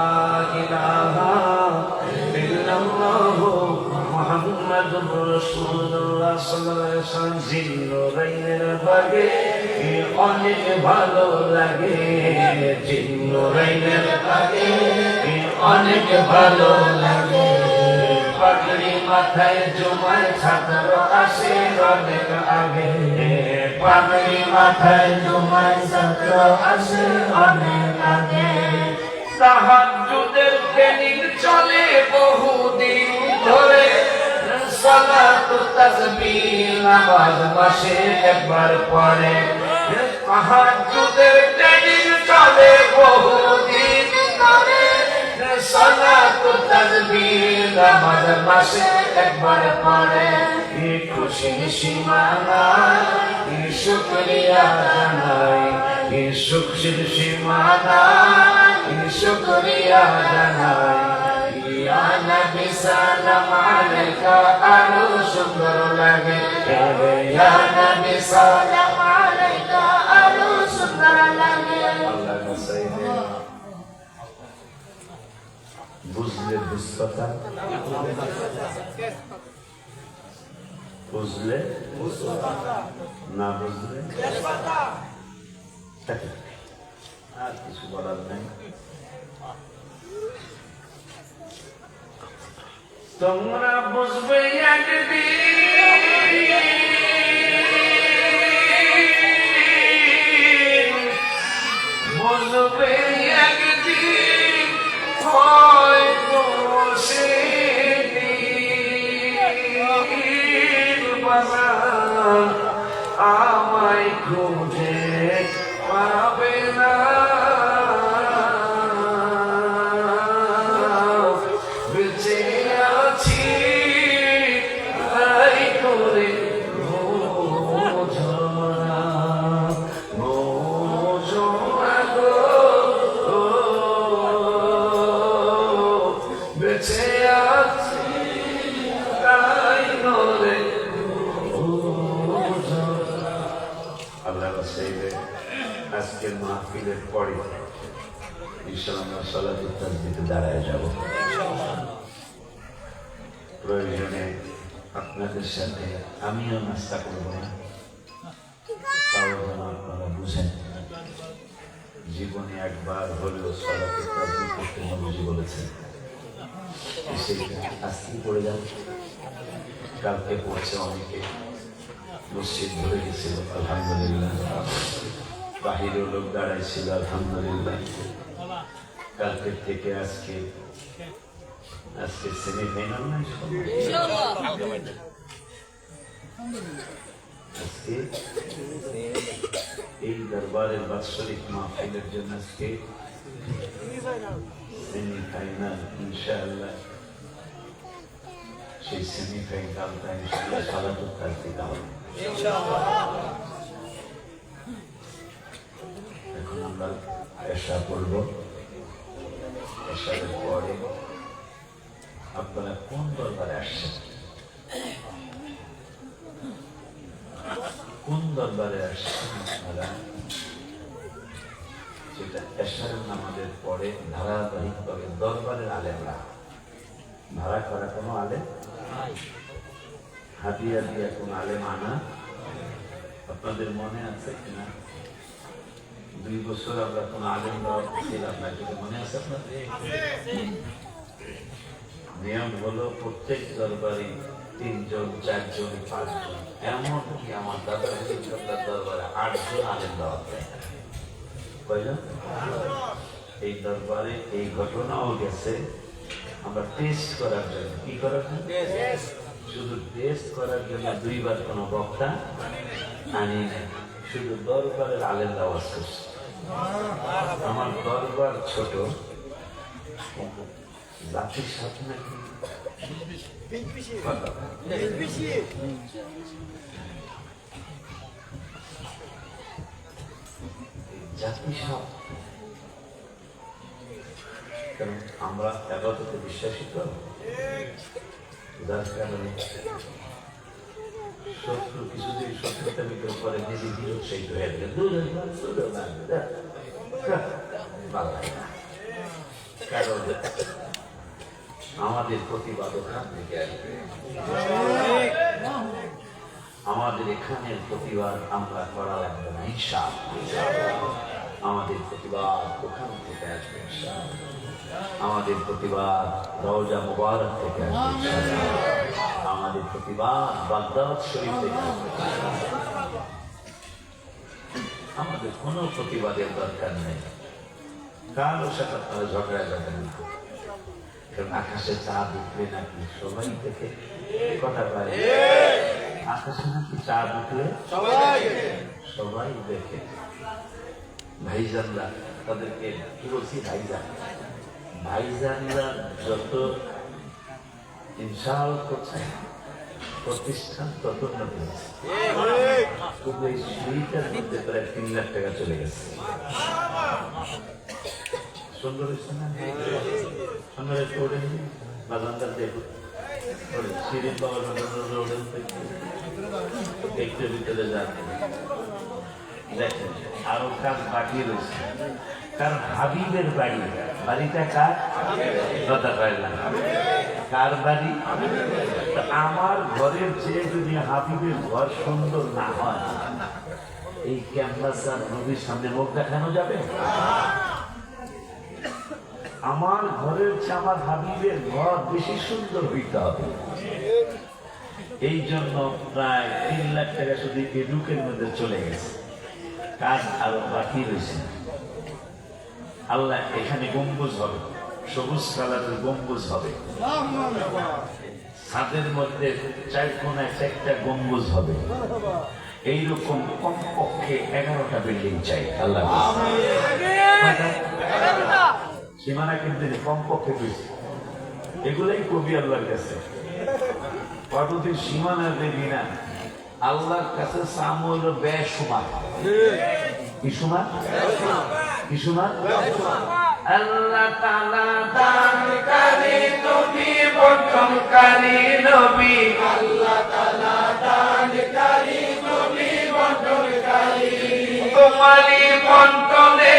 Speaker 1: إله إلا الله محمد رسول الله صلى الله عليه وسلم জিন্নুরাইনের বাগে অনেক ভালো লাগে, জিন্নুরাইনের বাগে অনেক ভালো লাগে। পাগড়ি মাথায় জমায় ছাত্র আসে অনেক আগে, পাগড়ি মাথায় জমায় ছাত্র আসে অনেক আগে। তাহাজ্জুদের ট্রেনিং চলে বহুদিন ধরে, সালাতুত তাসবিহ নামাজ মাসে একবার পড়ে। তাহাজ্জুদের ট্রেনিং চলে বহুদিন ধরে, সালাতুত তাসবিহ নামাজ মাসে একবার পড়ে। এই খুশির সীমা নাই, এই শুকরিয়া জানাই, এই খুশির সীমা নাই, এই শুকরিয়া জানাই। ইয়া নবী সালাম আলাইকা আরো সুন্দর লাগে, ইয়া নবী সালাম আলাইকা আরো সুন্দর লাগে। আল্লাহ কাছে বুঝলে বুঝতা, বুঝলে না বুঝলে আর কিছু বলার নেই। তোমরা বুঝবে একদিন, বুঝবে একদিন, হয়তো সেদিন বাবা আমায় খুঁজে পাবে না। বেঁচে আছি তাই করে বোঝো না, বোঝো না গো, বেঁচে আছি তাই করে বোঝো না। আল্লাহ রাসূলের আজকের মাহফিলের পরে ইনশাআল্লাহ সালাতুত তাসবিহে দাঁড়ায় যাব। প্রয়োজনে আপনাদের সাথে আমিও নাস্তা করব না, তাও যেন আপনারা বুঝেন জীবনে একবার হলেও সালাতুত তাসবিহ করতে নবীজি বলেছেন। সেইটা আজকে পড়ে যান, কালকে পড়ছে অনেকে, মসজিদ ভরে গেছিল আলহামদুলিল্লাহ, বাহিরেও লোক দাঁড়াইছিল আলহামদুলিল্লাহ। কালকে থেকে আজকে সেমিফাইনাল নাই, আজকে এই দরবারের বাৎসরিক মাহফিলের জন্য আজকে সেমিফাইনাল ইনশাআল্লাহ। সেই সেমিফাইনালটা ইনশাআল্লাহ সালাতুত তাসবিহ হবে। এখন আমরা এশা পড়ব, এশার পরে আপনারা কোন দরবারে আসছেন, কোন দরবারে আসছেন আপনারা, সেটা এশার নামাজের পরে ধারাবাহিকভাবে দরবারের আলেমরা, ভাড়া করা কোনো আলেম, হাদিয়া দিয়া কোন আলেম আনা, আপনাদের মনে আছে কিনা? 2 বছর আমরা কোন আলেম দেওয়া ছিলাম না, কিন্তু মনে আছে আপনাদের? নিয়ম হলো প্রত্যেক দরবারে 3 জন 4 জন 5 জন, এমনকি আমার দাদা দরবারে 8 জন আলেম দেওয়া যায়। কয়জন? এই দরবারে এই ঘটনাও গেছে আমরা টেস্ট করার জন্য। কি করার জন্য? শুধু টেস্ট করার জন্য 2 বার কোনো বক্তা আনি না, শুধু দরবারের আলেম আওয়াজ করছে। আমার দরবার ছোট, জাতির সাথে নাকি কথা। জাতিসব কারণ আমরা আপাতত বিশ্বাসী তো, যার কারণে শত্রু কিছুদিন শত্রুতা বিক্রম করে নিজে নিরুৎসাহিত হয়ে গেলে কারণ আমাদের প্রতিবাদ ওখান থেকে আসবে, আমাদের এখানের প্রতিবাদ আমরা করা লাগবে না ইনশাআল্লাহ। আমাদের প্রতিবাদ ওখান থেকে আসবে ইনশাআল্লাহ। আমাদের প্রতিবাদ রওজা মুবারক থেকে আসবে ইনশাআল্লাহ। আমাদের প্রতিবাদ বাগদাদ শরীফ থেকে আসবে ইনশাআল্লাহ। আমাদের কোনো প্রতিবাদের দরকার নেই, কারোর সাথে আপনারা ঝগড়া যাবেন না, কারণ আকাশে চাঁদ উঠলে নাকি সবাই দেখে কথা পায়। আকাশে নাকি চাঁদ উঠলে সবাই দেখে। ভাইজানরা তাদেরকে কি বলছি, ভাইজান ভাইজানরা যত ইনশাল করছে প্রতিষ্ঠান তত উন্নতি হচ্ছে। কিন্তু এই সিঁড়িটার মধ্যে প্রায় 3 লাখ টাকা চলে গেছে। সুন্দর হয়েছে না? সুন্দর একটু ওঠে বাজানদার দেখুন সিঁড়ির বাবা রোডের একটু ভিতরে যান দেখেন আরো কাজ বাকি রয়েছে। কারণ হাবিবের বাড়ি, বাড়িটা কার কথা পাইলাম, কার বাড়ি? আমার ঘরের চেয়ে যদি হাবিবের ঘর সুন্দর না হয়, এই ক্যাম্পাস আর নবীর সামনে মুখ দেখানো যাবে? আমার ঘরের চেয়ে আমার হাবিবের ঘর বেশি সুন্দর হইতে হবে। এই জন্য প্রায় 3 লাখ টাকা শুধু এডুকের মধ্যে চলে গেছে, কাজ আরো বাকি রয়েছে। আল্লাহ এখানে গম্বুজ হবে, সবুজ কালারের গম্বুজ হবে, ছাদের মধ্যে 4 কোণায় 4টা গম্বুজ হবে। এইরকম কমপক্ষে 11টা বিল্ডিং চাই আল্লাহ। সীমানা কিন্তু কমপক্ষে বেশি, এগুলাই কবি আল্লাহর কাছে। পরবর্তীর সীমানা দেবী না, আল্লাহর কাছে সামল বেসমান। কি সমান? কি সমান? আল্লাহ তাআলা দানকারী নবী, বন্টনকারী নবী। আল্লাহ তাআলা দানকারী নবী, বন্টনকারী। তোমারই বন্টনে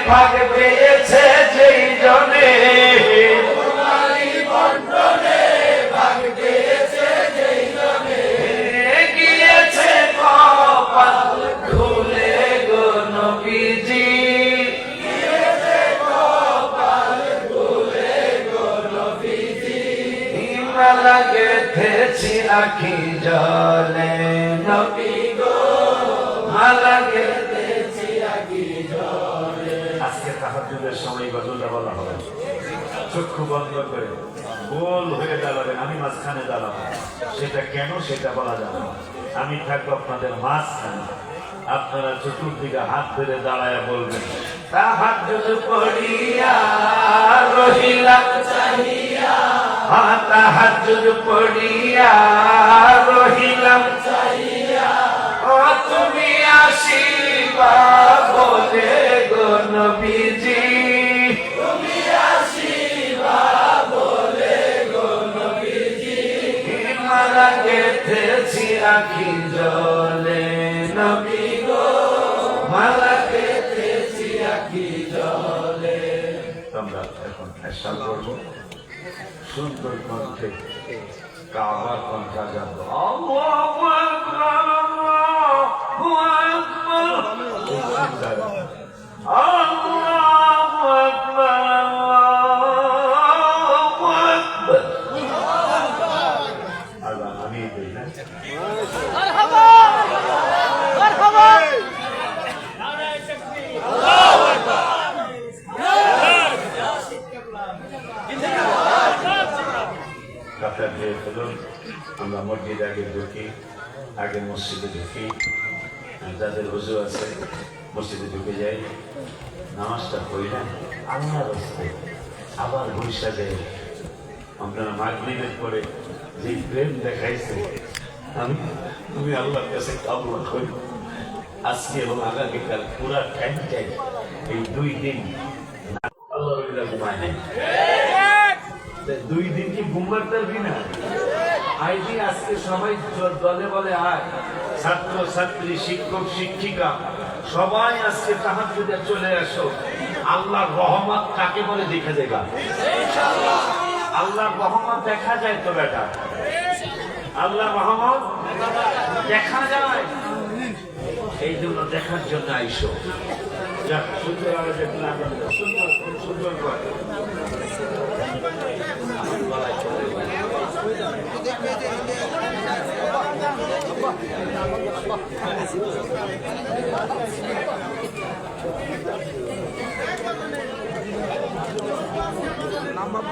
Speaker 1: ভাগ পেয়েছে যেই জনে, তোমারই বন্টনে ভাগ পেয়েছে যেই জনে। গিয়েছে কপাল খুলে গো নবীজি, গিয়েছে কপাল খুলে গো নবীজি। মালা গেঁথেছি আখি জলে নবী গো, মালা গেঁথেছি আখি জলে। আজকে তাহাজ্জুদের সময় গজলটা বলা হবে, চক্ষু বন্ধ করে গোল হয়ে দাঁড়াবেন, আমি মাঝখানে দাঁড়াবো। সেটা কেন সেটা বলা যাবে না, আমি থাকবো আপনাদের মাঝখানে। আপনারা চতুর্দিকে হাত ধরে দাঁড়ায় বলবেন, তাহাজ্জুদ পড়িয়া রহিলাম চাহিয়া, তাহাজ্জুদ পড়িয়া রহিলাম চাহিয়া। ও তুমি আসিবা বলে গো নবীজি, তুমি আসিবা বলে গো নবীজি। মালা গেঁথেছি আখি জলে নবী গো, মালা গেঁথেছি আখি জলে। আমরা এখন ফেসাল করবো সুন্দর কণ্ঠে, কাবার কণ্ঠা যাবো। আল্লাহু আকবার, আল্লাহু আকবার, আল্লাহু আকবার, আল্লাহু আকবার। আল্লাহ আমি বলি না,
Speaker 4: মারহাবা মারহাবা, নারায়ে তাকবীর, আল্লাহু আকবার।
Speaker 1: আমরা মসজিদ আগে ঢুকি, আগে মসজিদে ঢুকি, যাদের হুজু আছে মসজিদে ঢুকে যাই, নামাজটা পড়ি না, আল্লাহর রাস্তায় আবার বৈশাখে আপনারা মাগরিবের পরে যে প্রেম দেখাইছে, আমি আল্লাহর কাছে কামনা করি আজকে এবং আগামীকাল পুরা টাইমটাই এই 2 দিন আল্লাহ ঘুমায় নেই। 2 দিন কি ঘুমবার পারবি না? আইডি আজকে সবাই দলে বলে আয়, ছাত্র ছাত্রী শিক্ষক শিক্ষিকা সবাই আজকে তাহাজ্জুদে চলে আসো। আল্লাহর রহমত কাকে বলে দেখে দেখা, আল্লাহর রহমত দেখা যায় তো বেটা, আল্লাহর রহমত দেখা যায়, এই জন্য দেখার জন্য আইসো। যাক, সুন্দর আওয়াজ দেখলাম, সুন্দর সুন্দর করে
Speaker 4: নাম্বার